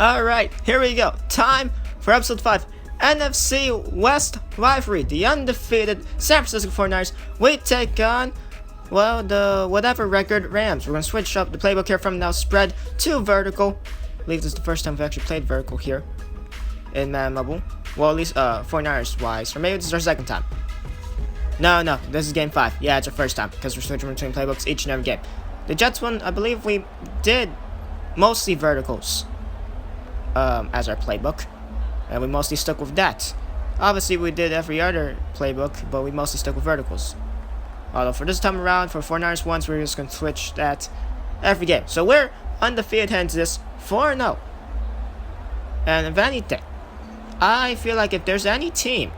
Alright, here we go. Time for episode 5. NFC West rivalry. The undefeated San Francisco 49ers. We take on, well, the whatever record Rams. We're going to switch up the playbook here from now spread to vertical. I believe this is the first time we've actually played vertical here in Madden Mobile. Well, at least 49ers wise. Or maybe this is our second time. No, this is game 5. Yeah, it's our first time because we're switching between playbooks each and every game. The Jets one, I believe we did mostly verticals as our playbook, and we mostly stuck with that. Obviously, we did every other playbook, but we mostly stuck with verticals. Although for this time around, for 49ers ones, we're just going to switch that every game. So we're undefeated heading to this 4-0. And if anything, I feel like if there's any team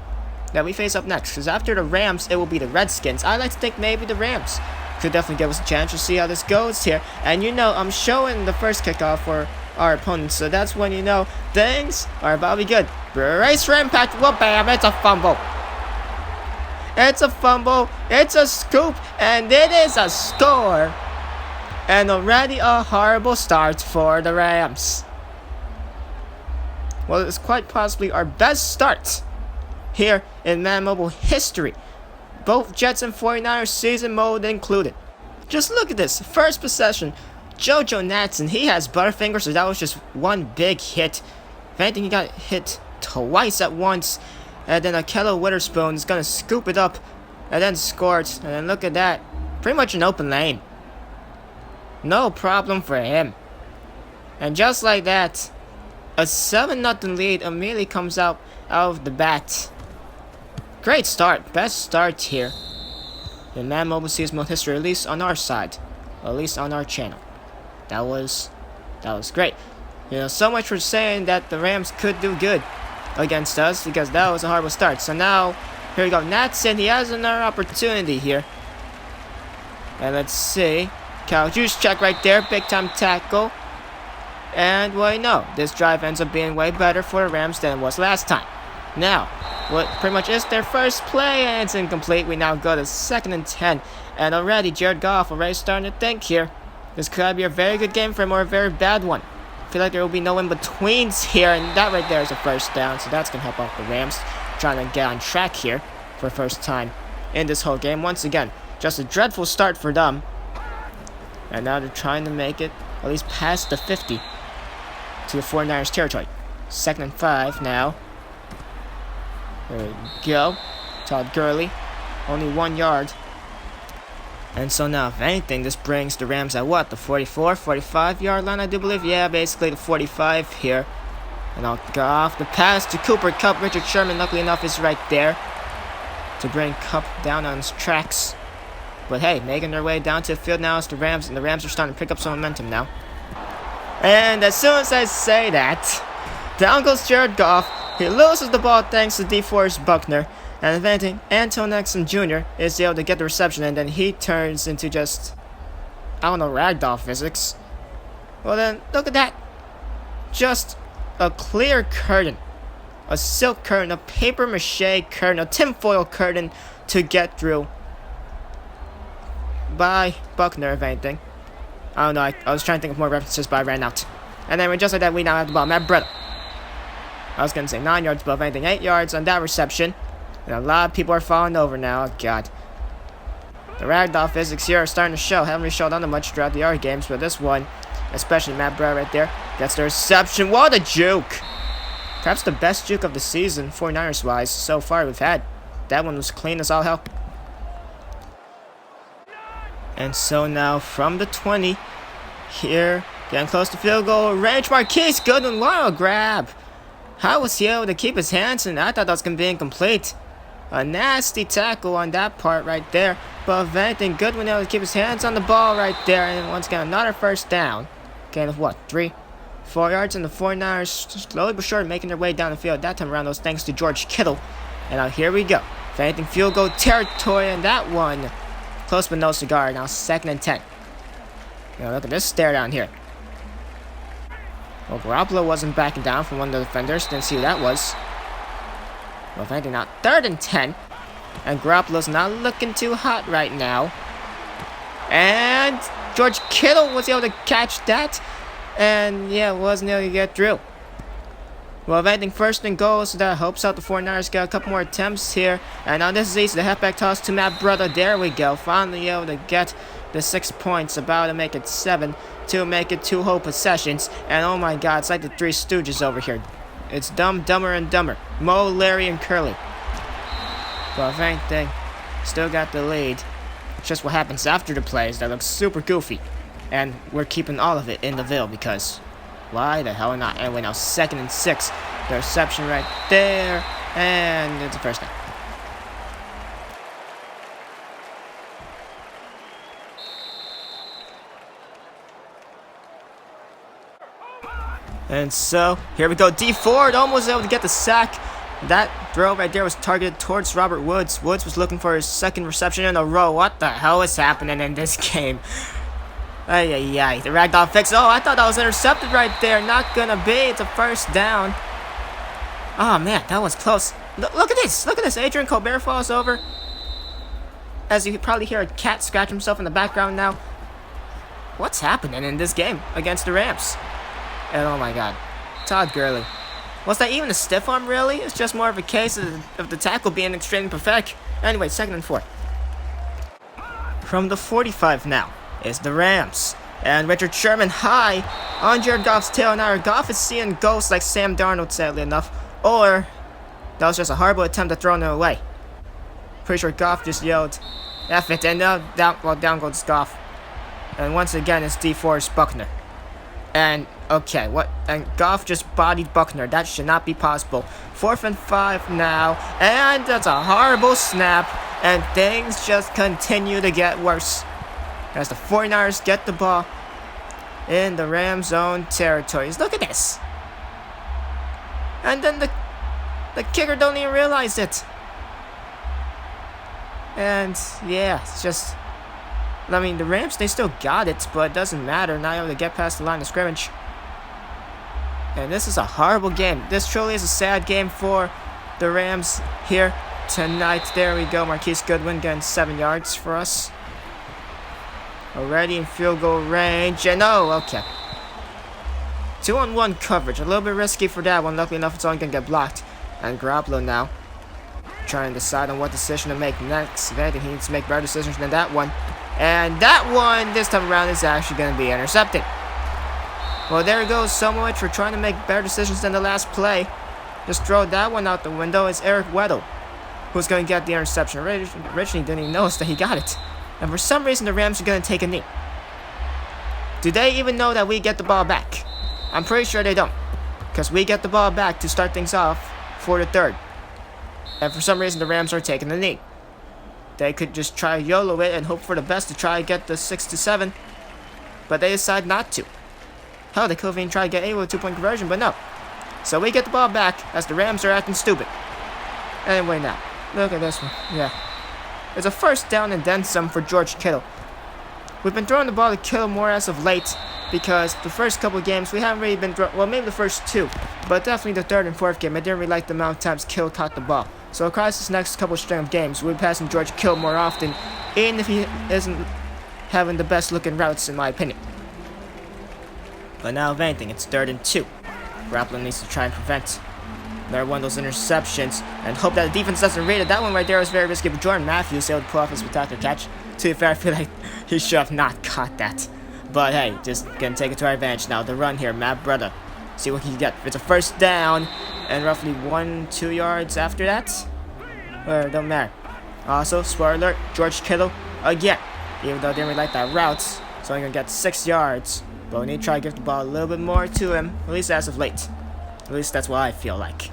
that we face up next, because after the Rams, it will be the Redskins. I like to think maybe the Rams could definitely give us a chance to see how this goes here. And you know, I'm showing the first kickoff for our opponents, so that's when you know things are about to be good. Brace for impact. Well, bam, it's a fumble. It's a fumble, it's a scoop, and it is a score. And already a horrible start for the Rams. Well, it's quite possibly our best start here in Madden Mobile history. Both Jets and 49ers season mode included. Just look at this. First possession, JoJo Natson, he has Butterfinger, so that was just one big hit. If anything, he got hit twice at once. And then Akello Witherspoon is going to scoop it up and then scored. And then look at that. Pretty much an open lane. No problem for him. And just like that, a 7-0 lead immediately comes out of the bat. Great start. Best start here in Madden Mobile season mode history, at least on our side. Or at least on our channel. That was great. You know, so much for saying that the Rams could do good against us, because that was a horrible start. So now, here we go. Natson, he has another opportunity here. And let's see. Cal juice check right there. Big time tackle. And well, you know, this drive ends up being way better for the Rams than it was last time. Now, what pretty much is their first play, and it's incomplete. We now go to 2nd and 10. And already, Jared Goff already starting to think here. This could be a very good game for him or a very bad one. I feel like there will be no in-betweens here, and that right there is a first down, so that's going to help out the Rams trying to get on track here for the first time in this whole game. Once again, just a dreadful start for them, and now they're trying to make it at least past the 50 to the 49ers territory. 2nd and 5 now. There we go. Todd Gurley, only 1 yard. And so now, if anything, this brings the Rams at what? The 44, 45 yard line, I do believe? Yeah, basically the 45 here. And I'll go off the pass to Cooper Kupp. Richard Sherman, luckily enough, is right there to bring Kupp down on his tracks. But hey, making their way down to the field now is the Rams, and the Rams are starting to pick up some momentum now. And as soon as I say that, down goes Jared Goff. He loses the ball thanks to DeForest Buckner. And if anything, Anton Nexon Jr. is able to get the reception, and then he turns into just, I don't know, ragdoll physics. Well then, look at that. Just a clear curtain. A silk curtain, a paper mache curtain, a tinfoil curtain to get through by Buckner, if anything. I don't know, I was trying to think of more references, but I ran out. And then just like that, we now have the ball. Matt Breida. I was going to say 9 yards, but if anything, 8 yards on that reception. And a lot of people are falling over now. Oh, God. The ragdoll physics here are starting to show. Haven't really showed on them much throughout the other games, but this one, especially Matt Breida right there, gets the reception. What a juke! Perhaps the best juke of the season, 49ers-wise, so far we've had. That one was clean as all hell. And so now, from the 20, here, getting close to field goal range. Marquise Goodwin, what a grab! How was he able to keep his hands in? I thought that was going to be incomplete. A nasty tackle on that part right there. But if anything, Goodwin able to keep his hands on the ball right there. And once again, another first down. Gain of what? 3, 4 yards. And the 49ers slowly but surely making their way down the field. That time around, those thanks to George Kittle. And now here we go. If anything, field goal territory. And that one, close but no cigar. Now 2nd and 10. You know, look at this stare down here. Well, Garoppolo wasn't backing down from one of the defenders. Didn't see who that was. Well, if anything, now 3rd and 10. And Garoppolo's not looking too hot right now. And George Kittle was able to catch that. And yeah, wasn't able to get through. Well, if anything, first and goal, so that helps out the 49ers get a couple more attempts here. And now this is easy. The halfback toss to Matt Brother. There we go. Finally able to get the 6 points. About to make it 7 to make it 2 whole possessions. And oh my god, it's like the Three Stooges over here. It's Dumb, Dumber, and Dumber. Mo, Larry, and Curly. But if anything, still got the lead. It's just what happens after the plays that looks super goofy. And we're keeping all of it in the Ville because why the hell not? Anyway, now 2nd and 6. The reception right there. And it's a first down. And so, here we go. D Ford almost able to get the sack. That throw right there was targeted towards Robert Woods. Woods was looking for his 2nd reception in a row. What the hell is happening in this game? Ay, ay, ay. The ragdoll fix. Oh, I thought that was intercepted right there. Not gonna be. It's a first down. Oh, man. That was close. Look at this. Look at this. Adrian Colbert falls over. As you can probably hear a cat scratch himself in the background now. What's happening in this game against the Rams? And oh, my God. Todd Gurley. Was that even a stiff arm, really? It's just more of a case of the tackle being extremely pathetic. Anyway, 2nd and 4. From the 45 now is the Rams. And Richard Sherman high on Jared Goff's tail. Now Goff is seeing ghosts like Sam Darnold, sadly enough. Or that was just a horrible attempt to throw it away. Pretty sure Goff just yelled, F it, and down goes Goff. And once again, it's DeForest Buckner. And, okay, what? And Goff just bodied Buckner. That should not be possible. 4th and 5 now. And that's a horrible snap. And things just continue to get worse as the 49ers get the ball in the Rams' own territories. Look at this. And then the kicker don't even realize it. And, yeah, it's just... I mean, the Rams, they still got it, but it doesn't matter. Not able to get past the line of scrimmage. And this is a horrible game. This truly is a sad game for the Rams here tonight. There we go. Marquise Goodwin getting 7 yards for us. Already in field goal range. And oh, okay. 2-on-1 coverage. A little bit risky for that one. Luckily enough, it's only going to get blocked. And Garoppolo now trying to decide on what decision to make next. If anything, he needs to make better decisions than that one. And that one, this time around, is actually going to be intercepted. Well, there goes so much for trying to make better decisions than the last play. Just throw that one out the window. It's Eric Weddle who's going to get the interception. Originally didn't even notice that he got it. And for some reason, the Rams are going to take a knee. Do they even know that we get the ball back? I'm pretty sure they don't. Because we get the ball back to start things off for the 3rd. And for some reason, the Rams are taking the knee. They could just try to YOLO it and hope for the best to try to get the 6-7. But they decide not to. Hell, they could have even tried to get a 2-point conversion, but no. So we get the ball back as the Rams are acting stupid. Anyway now, look at this one. Yeah. It's a first down and then some for George Kittle. We've been throwing the ball to Kittle more as of late because the first couple of games we haven't really been well, maybe the first 2, but definitely the 3rd and 4th game. I didn't really like the amount of times Kittle caught the ball. So across this next couple string of games, we'll be passing George Kittle more often, even if he isn't having the best looking routes in my opinion. But now if anything, it's 3rd and 2. Garoppolo needs to try and prevent another one of those interceptions and hope that the defense doesn't read it. That one right there was very risky, but Jordan Matthews able to pull off a spectacular catch. To be fair, I feel like he should have not caught that. But hey, just gonna take it to our advantage now. The run here, Matt Brother. See what he can get. It's a first down, and roughly 1-2 yards after that. Or don't matter. Also, spoiler alert, George Kittle again. Even though I didn't really like that route, so I'm gonna get 6 yards. But we need to try to give the ball a little bit more to him, at least as of late. At least that's what I feel like.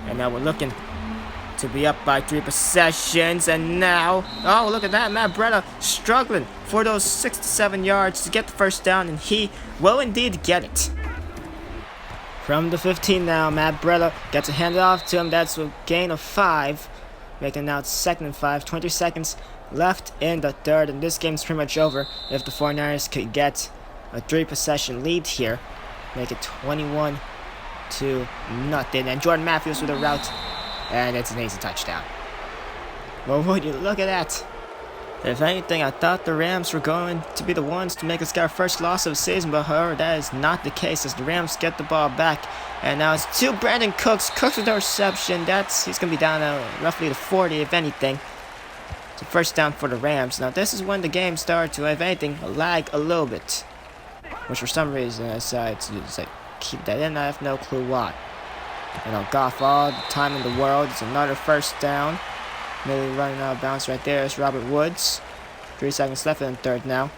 And now we're looking to be up by 3 possessions. And now, oh, look at that. Matt Breda struggling for those 6-7 yards to get the first down. And he will indeed get it. From the 15 now, Matt Breda gets a handoff to him. That's a gain of 5. Making now 2nd and 5. 20 seconds left in the 3rd. And this game's pretty much over if the 49ers could get a 3 possession lead here. Make it 21-0. And Jordan Matthews with a route. And it's an easy touchdown. Well, would you look at that? If anything, I thought the Rams were going to be the ones to make us get our first loss of the season, but however, that is not the case as the Rams get the ball back. And now it's to Brandon Cooks. Cooks with the reception. He's going to be down at roughly the 40, if anything. It's a first down for the Rams. Now, this is when the game started to, if anything, lag a little bit. Which for some reason I decided to just keep that in. I have no clue why. Goff all the time in the world. It's another first down. Maybe running out of bounds right there is Robert Woods. 3 seconds left in the third now.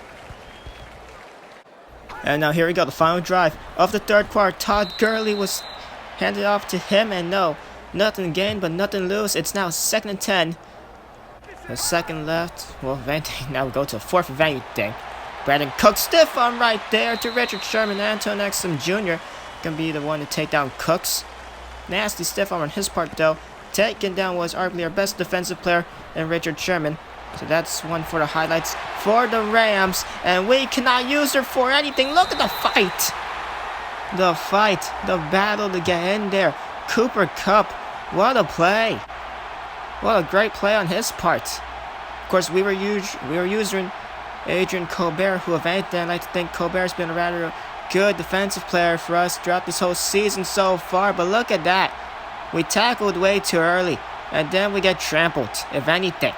And now here we go, the final drive of the third quarter. Todd Gurley was handed off to him, and no, nothing gained but nothing lose. It's now 2nd and 10. A second left. Well, if anything, now we go to a 4th of anything. Brandon Cooks, stiff arm right there to Richard Sherman. Anton Exum Jr. gonna be the one to take down Cooks. Nasty stiff arm on his part though. Taken down was arguably our best defensive player in Richard Sherman. So that's one for the highlights for the Rams. And we cannot use her for anything. Look at the fight. The fight. The battle to get in there. Cooper Kupp. What a play. What a great play on his part. Of course, we were using Adrian Colbert, who, if anything, I like to think Colbert's been a rather good defensive player for us throughout this whole season so far. But look at that. We tackled way too early, and then we get trampled, if anything.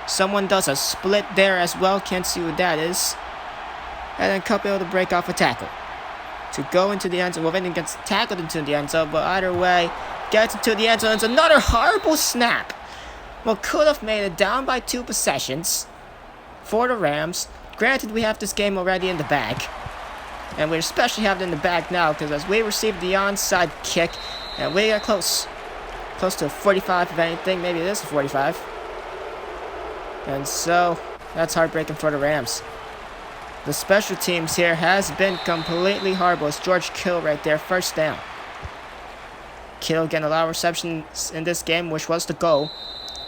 Someone does a split there as well, can't see what that is. And then Kupp able to break off a tackle. To go into the end zone, well, then gets tackled into the end zone, but either way, gets into the end zone. It's another horrible snap. Well, could have made it down by 2 possessions for the Rams. Granted, we have this game already in the bag. And we especially have it in the bag now, because as we received the onside kick, and we got close to 45 if anything, maybe it is 45. And so, that's heartbreaking for the Rams. The special teams here has been completely horrible. It's George Kittle right there, first down. Kittle getting a lot of receptions in this game, which was the goal.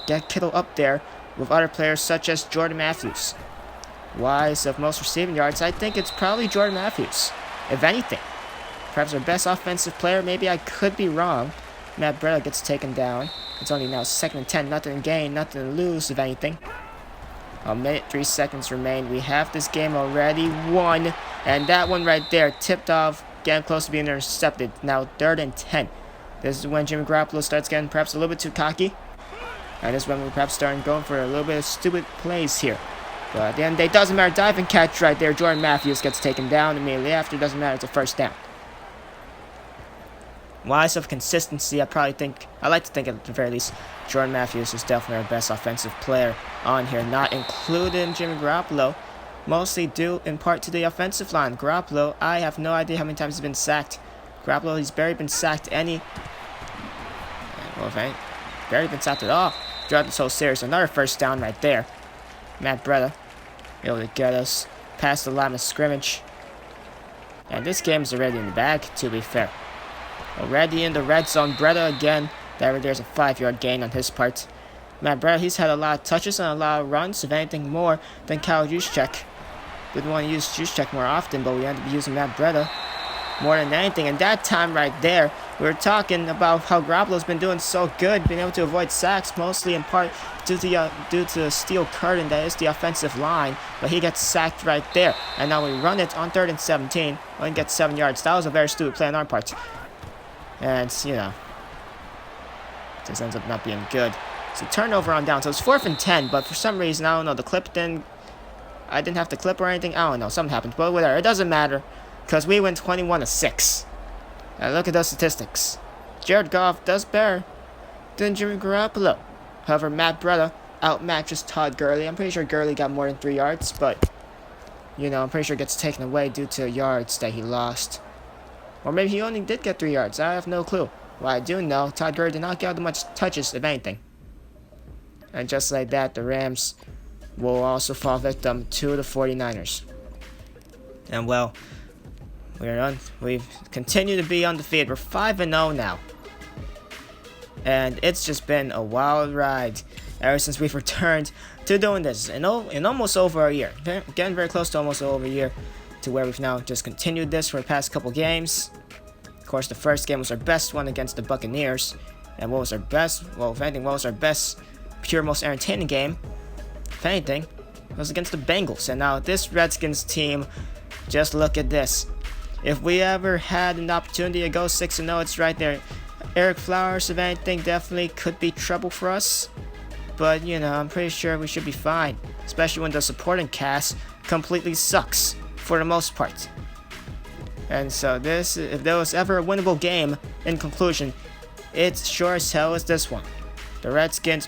Get Kittle up there with other players such as Jordan Matthews. Wise of most receiving yards, I think it's probably Jordan Matthews, if anything. Perhaps our best offensive player, maybe I could be wrong. Matt Breida gets taken down. It's only now 2nd and 10, nothing to gain, nothing to lose, if anything. A minute, 3 seconds remain. We have this game already won. And that one right there, tipped off, getting close to being intercepted. Now 3rd and 10. This is when Jimmy Garoppolo starts getting perhaps a little bit too cocky. And this is when we're perhaps starting going for a little bit of stupid plays here. But at the end of the day, it doesn't matter. Dive and catch right there. Jordan Matthews gets taken down immediately after. It doesn't matter. It's a first down. Wise of consistency, I like to think at the very least, Jordan Matthews is definitely our best offensive player on here, not including Jimmy Garoppolo. Mostly due in part to the offensive line. Garoppolo, I have no idea how many times he's been sacked. Garoppolo, he's barely been sacked barely been sacked at all throughout this whole series. Another first down right there. Matt Breida able to get us past the line of scrimmage. And this game is already in the bag, to be fair. Already in the red zone. Breida again. There's a 5-yard gain on his part. Matt Breida, he's had a lot of touches and a lot of runs, if anything more than Kyle Juszczyk. Didn't want to use Juszczyk more often, but we ended up using Matt Breida more than anything. And that time right there, we were talking about how Garoppolo's been doing so good, being able to avoid sacks, mostly in part due to the steel curtain that is the offensive line. But he gets sacked right there. And now we run it on 3rd and 17. Only gets 7 yards. That was a very stupid play on our part. And, this ends up not being good. So turnover on down. So it's 4th and 10, but for some reason, I don't know, I didn't have to clip or anything. I don't know, something happened. But whatever, it doesn't matter, because we win 21-6. And look at those statistics. Jared Goff does better than Jimmy Garoppolo. However, Matt Breida outmatches Todd Gurley. I'm pretty sure Gurley got more than 3 yards, but, I'm pretty sure it gets taken away due to yards that he lost. Or maybe he only did get 3 yards. I have no clue. What I do know, Todd Gurley did not get that much touches, if anything. And just like that, the Rams will also fall victim to the 49ers. And well, we've continued to be undefeated. We're 5-0 now. And it's just been a wild ride ever since we've returned to doing this in almost over a year. Getting very close to almost over a year, to where we've now just continued this for the past couple games. Of course, the first game was our best one against the Buccaneers. And what was our best, well, if anything, what was our best, pure, most entertaining game? If anything, it was against the Bengals. And now this Redskins team, just look at this. If we ever had an opportunity to go 6-0, it's right there. Eric Flowers, if anything, definitely could be trouble for us. But, you know, I'm pretty sure we should be fine. Especially when the supporting cast completely sucks, for the most part. And so this, if there was ever a winnable game, in conclusion, it sure as hell is this one. The Redskins,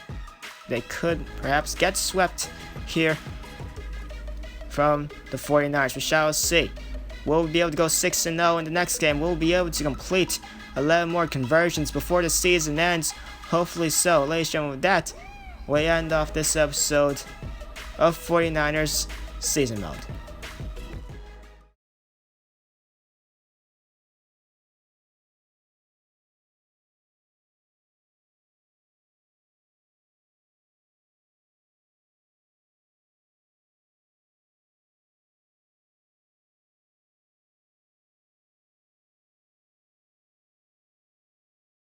they could perhaps get swept here from the 49ers. We shall see. Will we be able to go 6-0 in the next game? Will we be able to complete 11 more conversions before the season ends? Hopefully so. Ladies and gentlemen, with that, we end off this episode of 49ers Season Mode.